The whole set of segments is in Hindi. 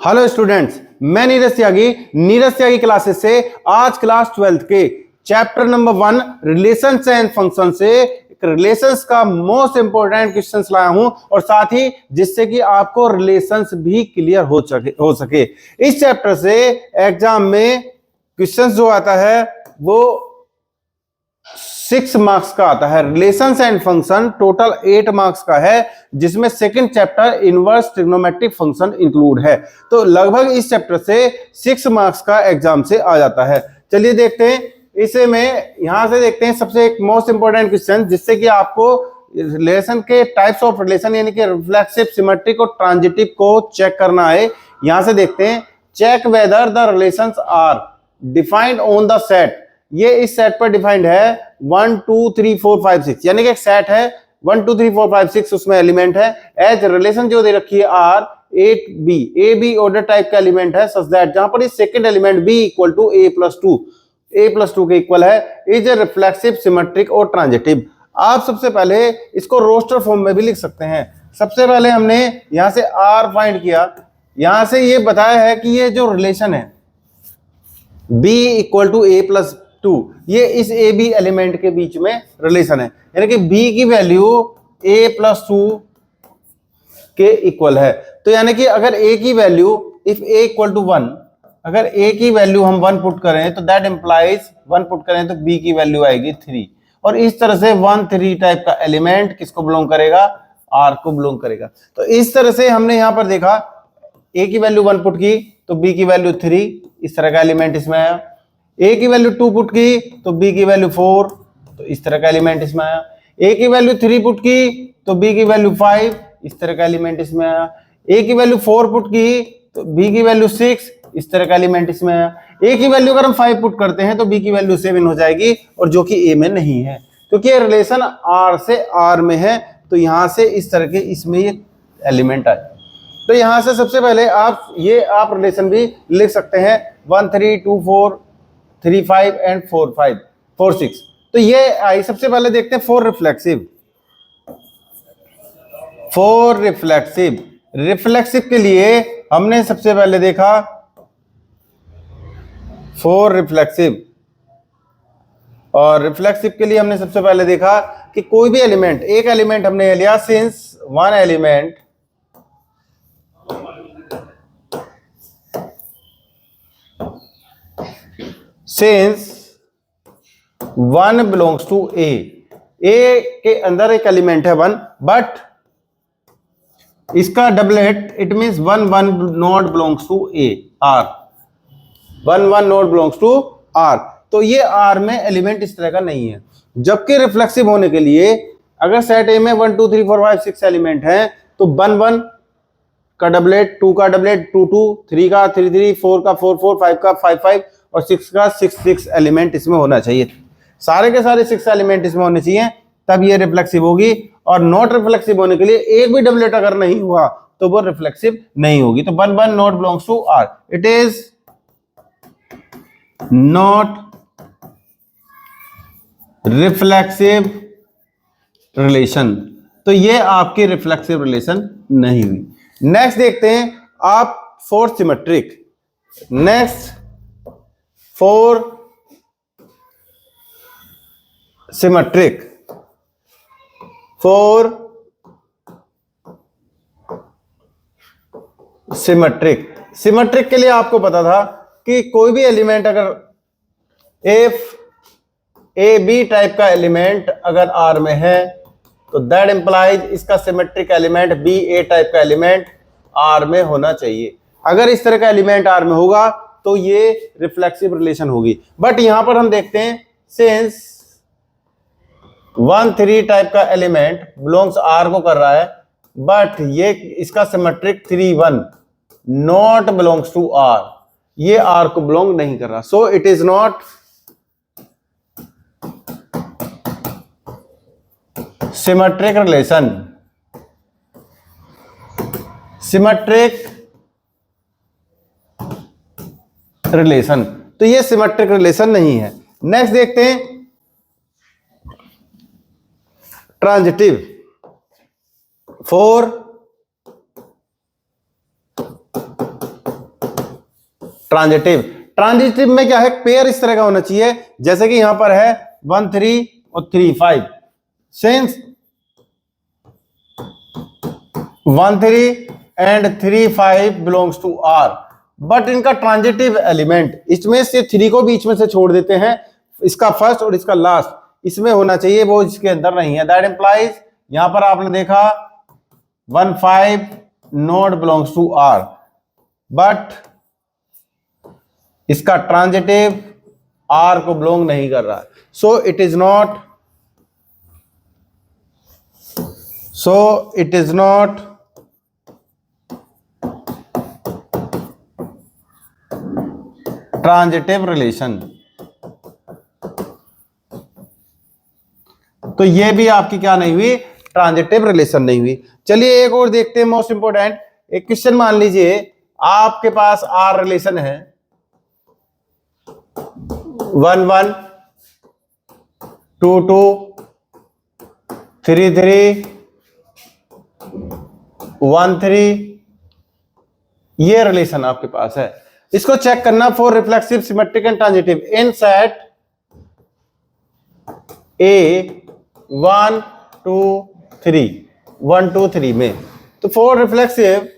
हेलो स्टूडेंट्स, मैं नीरज त्यागी क्लासेस से आज क्लास 12th के chapter number 1 relations and function से रिलेशंस का मोस्ट इंपोर्टेंट क्वेश्चंस लाया हूं और साथ ही जिससे कि आपको रिलेशंस भी क्लियर हो सके। इस चैप्टर से एग्जाम में क्वेश्चंस जो आता है वो 6 मार्क्स का आता है। Relations and function total 8 marks का है, जिसमें second chapter inverse trigonometric function include है। तो लगभग इस चैप्टर से 6 मार्क्स का एग्जाम से आ जाता है। चलिए देखते हैं इसे में यहां से देखते हैं सबसे एक मोस्ट इंपोर्टेंट क्वेश्चन, जिससे कि आपको रिलेशन के टाइप्स ऑफ रिलेशन यानी कि रिफ्लेक्सिव, सिमेट्रिक और ट्रांजिटिव को चेक करना है। यहां से देखते हैं, check whether the relations are defined on the set. ये इस सेट पर डिफाइंड है 1 2 3 4 5 6, यानी कि एक सेट है 1 2 3 4 5 6, उसमें एलिमेंट है। एज रिलेशन जो दे रखी है R 8b, a b order type का एलिमेंट है, सच दैट जहां पर इस second element b equal to a plus 2 के इक्वल है, इज ए रिफ्लेक्सिव, सिमेट्रिक और ट्रांजिटिव। आप सबसे पहले इसको रोस्टर फॉर्म में भी लिख सकते हैं। सबसे पहले हमने यहां से r फाइंड किया, यहां से ये बताया है कि ये जो रिलेशन है b equal to a plus 2, ये इस ए बी एलिमेंट के बीच में रिलेशन है, यानी कि b की वैल्यू a प्लस 2 के इक्वल है। तो यानी कि अगर a की value if a equal to 1, अगर a की वैल्यू हम 1 पुट करें तो दैट इंप्लाइज 1 पुट करें तो b की वैल्यू आएगी 3। और इस तरह से 1 3 टाइप का एलिमेंट किसको बिलोंग करेगा, r को बिलोंग करेगा। तो इस तरह से हमने यहां पर देखा, a की वैल्यू 1 पुट की तो b की वैल्यू 3, इस तरह का एलिमेंट इसमें आया। a की वैल्यू 2 पुट की तो b की वैल्यू 4, तो इस तरह का एलिमेंट इसमें आया। a की वैल्यू 3 पुट की तो b की वैल्यू 5, इस तरह का एलिमेंट इसमें आया। a की वैल्यू 4 पुट की तो b की वैल्यू 6, इस तरह का एलिमेंट इसमें आया। a की वैल्यू अगर हम 5 पुट करते हैं तो b की वैल्यू 7 हो जाएगी, और जो कि a में नहीं है, क्योंकि ये रिलेशन r से r में है। तो यहां से इस तरह के इसमें ये एलिमेंट आए। तो यहां से सबसे पहले आप रिलेशन भी लिख सकते हैं 1 3 2 4 3 5 एंड 4 5 4 6। तो ये आई। सबसे पहले देखते हैं फोर रिफ्लेक्सिव के लिए हमने सबसे पहले देखा फोर रिफ्लेक्सिव, और रिफ्लेक्सिव के लिए हमने सबसे पहले देखा कि कोई भी एलिमेंट, एक एलिमेंट हमने लिया, since one element belongs to A के अंदर एक एलिमेंट है 1, बट इसका doublet, it means 1 1 not belongs to A, or 1 1 not belongs to R. तो ये आर में एलिमेंट इस तरह का नहीं है। जबकि रिफ्लेक्सिव होने के लिए अगर सेट ए में 1 2 3 4 5 6 एलिमेंट हैं तो 1 1 का डबलेट, 2 का डबलेट 2 2, 3 का 3 3, 4 का 4 4, 5 का 5 5 और 6 का 6 6 एलिमेंट इसमें होना चाहिए। सारे के सारे 6 एलिमेंट इसमें होने चाहिए, तब ये रिफ्लेक्सिव होगी। और नॉट रिफ्लेक्सिव होने के लिए एक भी डबलेट अगर नहीं हुआ तो वो रिफ्लेक्सिव नहीं होगी। तो 1 1 not belongs to R, it is not reflexive relation. तो ये आपकी रिफ्लेक्सिव रिलेशन नहीं हुई। नेक्स्ट देखते हैं आप four symmetric. Next four symmetric, symmetric के लिए आपको पता था कि कोई भी एलिमेंट अगर इफ ए बी टाइप का एलिमेंट अगर आर में है तो दैट इंप्लाइज इसका सिमेट्रिक एलिमेंट बी ए टाइप का एलिमेंट आर में होना चाहिए। अगर इस तरह का एलिमेंट आर में होगा तो ये रिफ्लेक्सिव रिलेशन होगी। बट यहां पर हम देखते हैं, सिंस 1 3 टाइप का एलिमेंट बिलोंग्स आर को कर रहा है, बट ये इसका symmetric 3 1 not belongs to R, ये आर को बिलोंग नहीं कर रहा। So it is not symmetric relation. तो ये सिमेट्रिक रिलेशन नहीं है। नेक्स्ट देखते हैं ट्रांजिटिव। Four transitive. ट्रांजिटिव में क्या है, पेयर इस तरह का होना चाहिए जैसे कि यहां पर है 1 3 और 3 5। Since 1 3 and 3 5 belongs to R, but इनका ट्रांजिटिव एलिमेंट इसमें से 3 को बीच में से छोड़ देते हैं, इसका फर्स्ट और इसका लास्ट इसमें होना चाहिए, वो इसके अंदर नहीं है। दैट इंप्लाइज यहां पर आपने देखा 1 5 not belongs to R, but इसका ट्रांजिटिव आर को बिलोंग नहीं कर रहा, so it is not transitive relation. तो ये भी आपकी क्या नहीं हुई, ट्रांजिटिव रिलेशन नहीं हुई। चलिए एक और देखते हैं, मोस्ट इंपोर्टेंट एक क्वेश्चन। मान लीजिए आपके पास आर रिलेशन है 1 1 2 2 3 3 1 3, ये रिलेशन आपके पास है। इसको चेक करना for reflexive symmetric and transitive in set ए 1 2 3 1 2 3 में। तो फॉर रिफ्लेक्सिव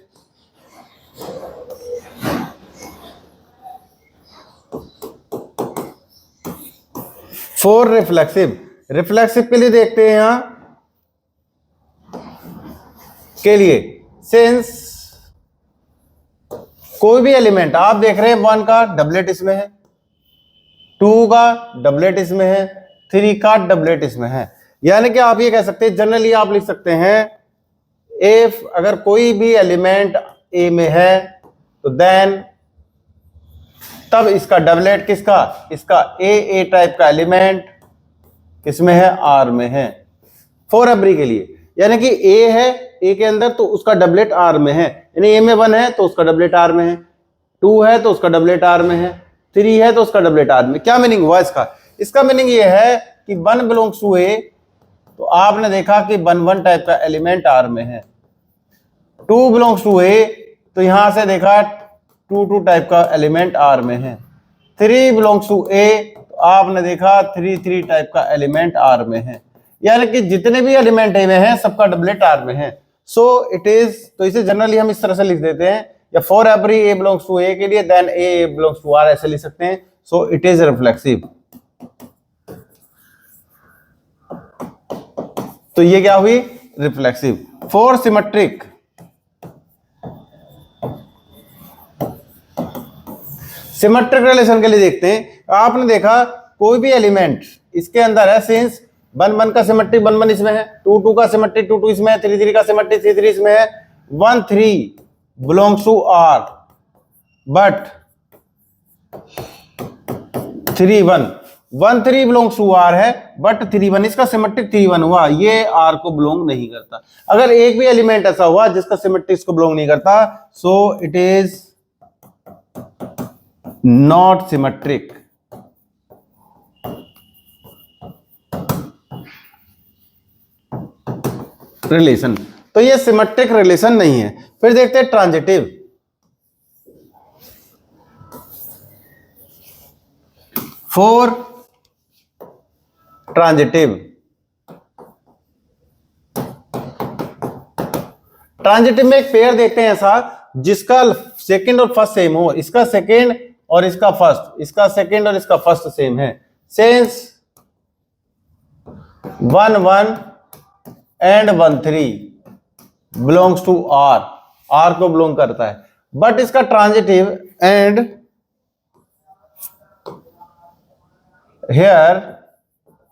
रिफ्लेक्सिव के लिए देखते हैं यहां के लिए, सिंस कोई भी एलिमेंट आप देख रहे हैं 1 का डबलेट इसमें है, 2 का डबलेट इसमें है, 3 का डबलेट इसमें है। यानी कि आप ये कह सकते हैं, जनरली आप लिख सकते हैं इफ अगर कोई भी एलिमेंट ए में है तो देन तब इसका डबलेट किसका, इसका ए टाइप का एलिमेंट किसमें है, आर में है। फॉर एवरी के लिए, यानी कि ए है ए के अंदर तो उसका डबलेट आर में है, यानी ए में 1 है तो उसका डबलेट आर में है, 2 है तो उसका डबलेट आर में है, 3 है तो उसका डबलेट आर में। क्या मीनिंग हुआ इसका, इसका मीनिंग ये है कि 1 बिलोंग्स टू ए, तो आपने देखा कि 1 1 टाइप का एलिमेंट आर में है। 2 बिलोंग्स टू ए, तो यहां से देखा 2 2 टाइप का एलिमेंट आर में है। 3 बिलोंग्स टू ए, तो आपने देखा 3 3 टाइप का एलिमेंट आर में है। यानी कि जितने भी एलिमेंट ए में है सबका डबलेट आर में है। सो इट इज, तो इसे जनरली हम इस तरह से लिख देते हैं, या for every a belongs to A के लिए then a belongs to R ऐसे लिख सकते हैं। So it is reflexive. तो ये क्या हुई, reflexive. For symmetric, symmetric relation के लिए देखते हैं, आपने देखा कोई भी एलिमेंट इसके अंदर है, सिंस 1 1 का सिमेट्रिक 1 1 इसमें है, 2 2 का सिमेट्रिक 2 2 इसमें है, 3 3 का सिमेट्रिक 3 3 इसमें है, 1 3 belongs to R, but 3 1 3 belongs to R है, बट 3 1 इसका सिमेट्रिक 3 1 हुआ, ये आर को बिलोंग नहीं करता। अगर एक भी एलिमेंट ऐसा हुआ जिसका सिमेट्रिक इसको बिलोंग नहीं करता, सो it is not symmetric. Relation, तो ये सिमेट्रिक रिलेशन नहीं है। फिर देखते हैं ट्रांजिटिव। फॉर ट्रांजिटिव, ट्रांजिटिव में एक पेयर देखते हैं ऐसा जिसका सेकंड और फर्स्ट सेम हो, इसका सेकंड और इसका फर्स्ट, इसका सेकंड और इसका फर्स्ट सेम है। Since 1 1 and 1 3 belongs to R, R को बिलोंग करता है, बट इसका ट्रांजिटिव एंड हियर,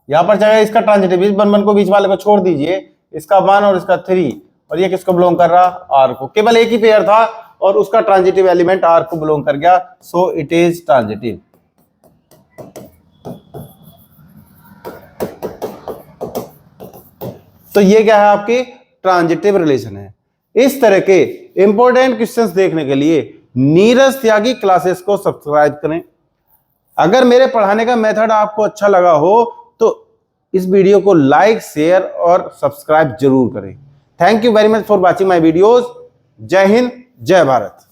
यहां पर चाहे इसका ट्रांजिटिव, इस 1 1 को बीच वाले को छोड़ दीजिए, इसका 1 और इसका 3, और ये किसको बिलोंग कर रहा, आर को। केवल एक ही पेयर था और उसका ट्रांजिटिव एलिमेंट आर को बिलोंग कर गया, सो इट इज ट्रांजिटिव। तो ये क्या है, आपकी ट्रांजिटिव रिलेशन है। इस तरह के इंपॉर्टेंट क्वेश्चंस देखने के लिए नीरज त्यागी क्लासेस को सब्सक्राइब करें। अगर मेरे पढ़ाने का मेथड आपको अच्छा लगा हो तो इस वीडियो को लाइक, शेयर और सब्सक्राइब जरूर करें। Thank you very much for watching my videos. जय हिंद, जय भारत।